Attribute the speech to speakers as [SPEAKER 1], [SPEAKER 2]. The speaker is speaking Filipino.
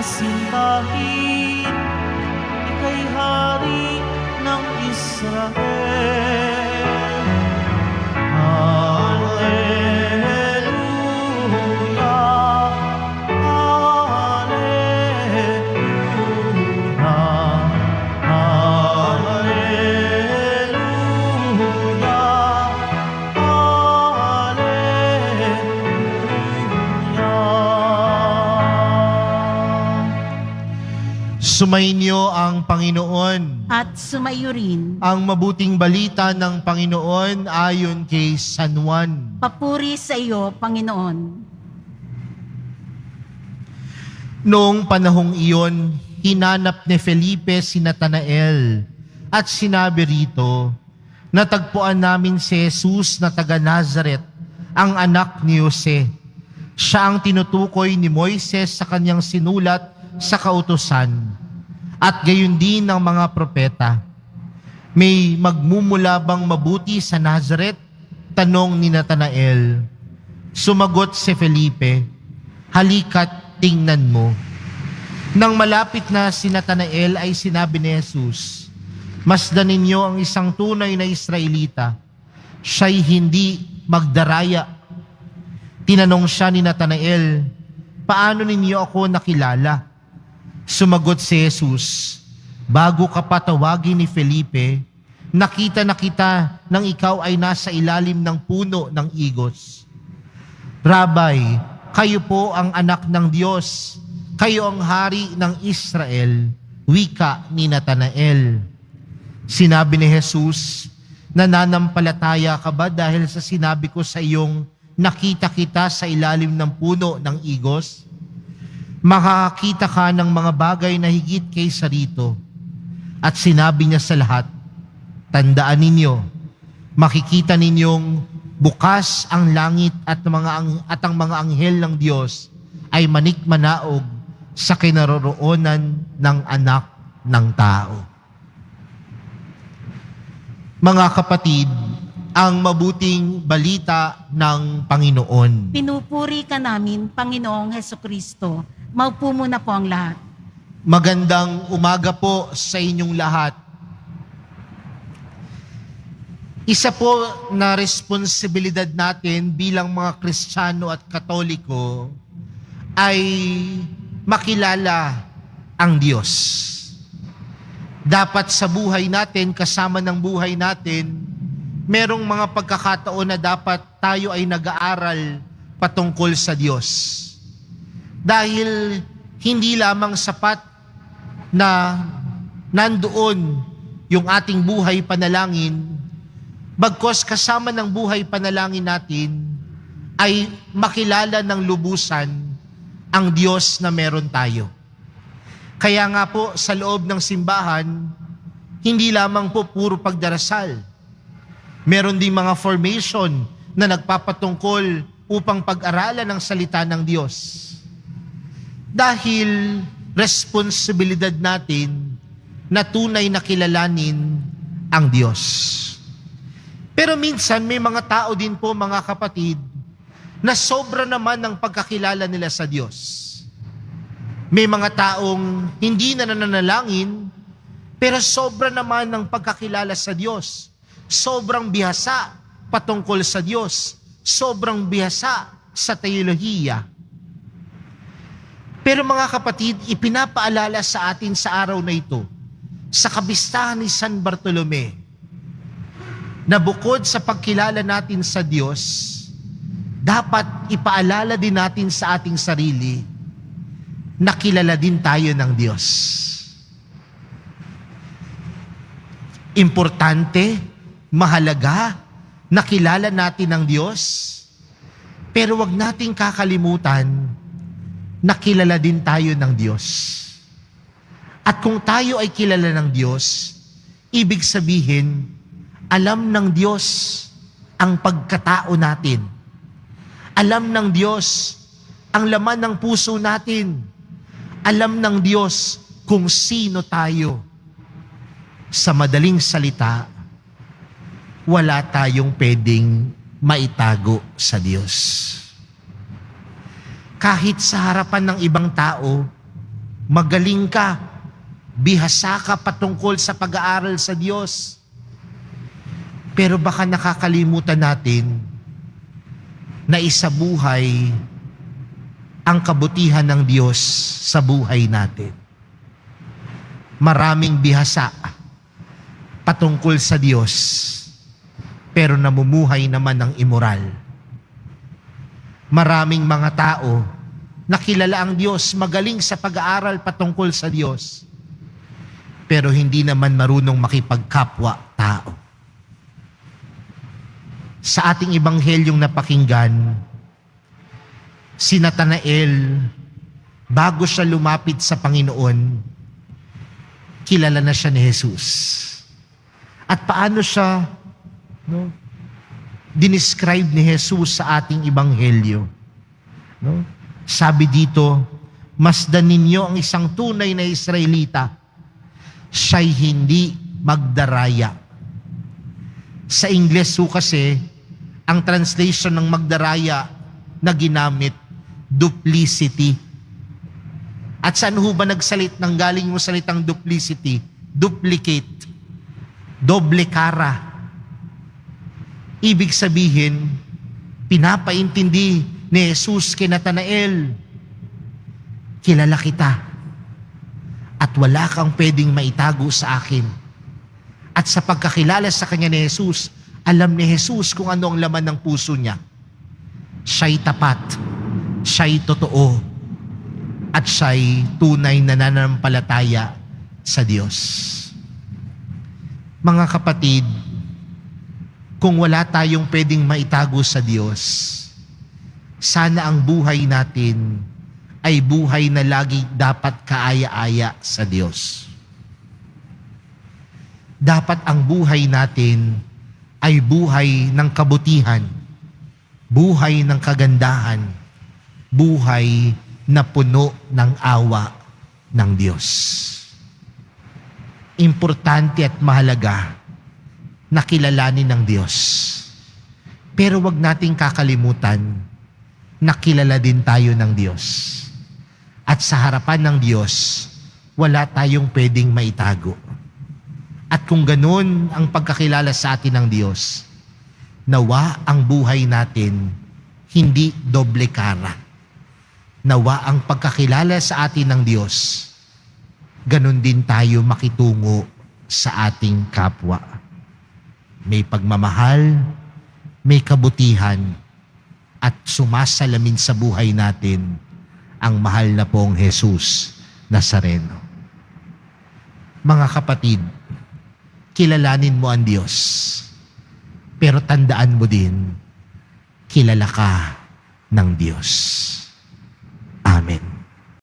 [SPEAKER 1] Sintahin, ika'y hari ng Israel. Hallelujah, Hallelujah, Hallelujah, Hallelujah. Sumainyo ang Panginoon.
[SPEAKER 2] At sumayo rin.
[SPEAKER 1] Ang mabuting balita ng Panginoon ayon kay San Juan.
[SPEAKER 2] Papuri sa iyo, Panginoon.
[SPEAKER 1] Noong panahong iyon, hinanap ni Felipe si Natanael at sinabi rito, natagpuan namin si Jesus na taga Nazaret, ang anak ni Jose. Siya ang tinutukoy ni Moises sa kanyang sinulat sa kautusan at gayon din ng mga propeta. May magmumula bang mabuti sa Nazaret? Tanong ni Natanael. Sumagot si Felipe, halika't tingnan mo. Nang malapit na si Natanael ay sinabi ni Jesus, masdan ninyo ang isang tunay na Israelita. Siya'y hindi magdaraya. Tinanong siya ni Natanael, paano ninyo ako nakilala? Sumagot si Jesus, bago ka patawagin ni Felipe, nakita na kita nang ikaw ay nasa ilalim ng puno ng igos. Rabay, kayo po ang anak ng Diyos, kayo ang hari ng Israel, wika ni Natanael. Sinabi ni Jesus, nananampalataya ka ba dahil sa sinabi ko sa iyong nakita kita sa ilalim ng puno ng igos? Makakakita ka ng mga bagay na higit kaysa rito. At sinabi niya sa lahat, tandaan ninyo, makikita ninyong bukas ang langit at ang mga anghel ng Diyos ay manikmanaog sa kinaroroonan ng anak ng tao. Mga kapatid, ang mabuting balita ng Panginoon.
[SPEAKER 2] Pinupuri ka namin, Panginoong Hesukristo. Maupo muna po ang lahat.
[SPEAKER 1] Magandang umaga po sa inyong lahat. Isa po na responsibilidad natin bilang mga Kristiyano at Katoliko ay makilala ang Diyos. Dapat sa buhay natin, kasama ng buhay natin, merong mga pagkakataon na dapat tayo ay nag-aaral patungkol sa Diyos. Dahil hindi lamang sapat na nandoon yung ating buhay panalangin, bagkos kasama ng buhay panalangin natin ay makilala ng lubusan ang Diyos na meron tayo. Kaya nga po sa loob ng simbahan, hindi lamang po puro pagdarasal. Meron din mga formation na nagpapatungkol upang pag-aralan ang salita ng Diyos. Dahil responsibilidad natin na tunay na kilalanin ang Diyos. Pero minsan may mga tao din po, mga kapatid, na sobra naman ng pagkakilala nila sa Diyos. May mga taong hindi na nananalangin, pero sobra naman ng pagkakilala sa Diyos. Sobrang bihasa patungkol sa Diyos. Sobrang bihasa sa teolohiya. Pero mga kapatid, ipinapaalala sa atin sa araw na ito, sa kabistahan ni San Bartolome, na bukod sa pagkilala natin sa Diyos, dapat ipaalala din natin sa ating sarili na kilala din tayo ng Diyos. Importante, mahalaga, na kilala natin ang Diyos, pero wag nating kakalimutan na kilala din tayo ng Diyos. At kung tayo ay kilala ng Diyos, ibig sabihin, alam ng Diyos ang pagkatao natin. Alam ng Diyos ang laman ng puso natin. Alam ng Diyos kung sino tayo. Sa madaling salita, wala tayong pwedeng maitago sa Diyos. Kahit sa harapan ng ibang tao, magaling ka, bihasa ka patungkol sa pag-aaral sa Diyos. Pero baka nakakalimutan natin na isabuhay ang kabutihan ng Diyos sa buhay natin. Maraming bihasa patungkol sa Diyos, pero namumuhay naman ng immoral. Maraming mga tao na kilala ang Diyos, magaling sa pag-aaral patungkol sa Diyos, pero hindi naman marunong makipagkapwa-tao. Sa ating ebanghelyong napakinggan, si Natanael, bago siya lumapit sa Panginoon, kilala na siya ni Jesus. At paano siya dinescribe ni Jesus sa ating ebanghelyo? Sabi dito, masdan ninyo ang isang tunay na Israelita, siya'y hindi magdaraya. Sa Ingles kasi, ang translation ng magdaraya na ginamit, duplicity. At saan ho ba nang galing yung salitang duplicity? Duplicate. Doble cara. Ibig sabihin, pinapaintindi ni Jesus kay Natanael, kilala kita at wala kang pwedeng maitago sa akin. At sa pagkakilala sa kanya ni Jesus, alam ni Jesus kung ano ang laman ng puso niya. Siya'y tapat, siya'y totoo, at siya'y tunay na nananampalataya sa Diyos. Mga kapatid, kung wala tayong pwedeng maitago sa Diyos, sana ang buhay natin ay buhay na lagi dapat kaaya-aya sa Diyos. Dapat ang buhay natin ay buhay ng kabutihan, buhay ng kagandahan, buhay na puno ng awa ng Diyos. Importante at mahalaga na kilalanin ng Diyos. Pero wag nating kakalimutan na kilala din tayo ng Diyos. At sa harapan ng Diyos, wala tayong pwedeng maitago. At kung ganun ang pagkakilala sa atin ng Diyos, nawa ang buhay natin hindi doble cara. Nawa ang pagkakilala sa atin ng Diyos, ganun din tayo makitungo sa ating kapwa. May pagmamahal, may kabutihan, at sumasalamin sa buhay natin ang mahal na pong Jesus Nazareno. Mga kapatid, kilalanin mo ang Diyos, pero tandaan mo din, kilala ka ng Diyos.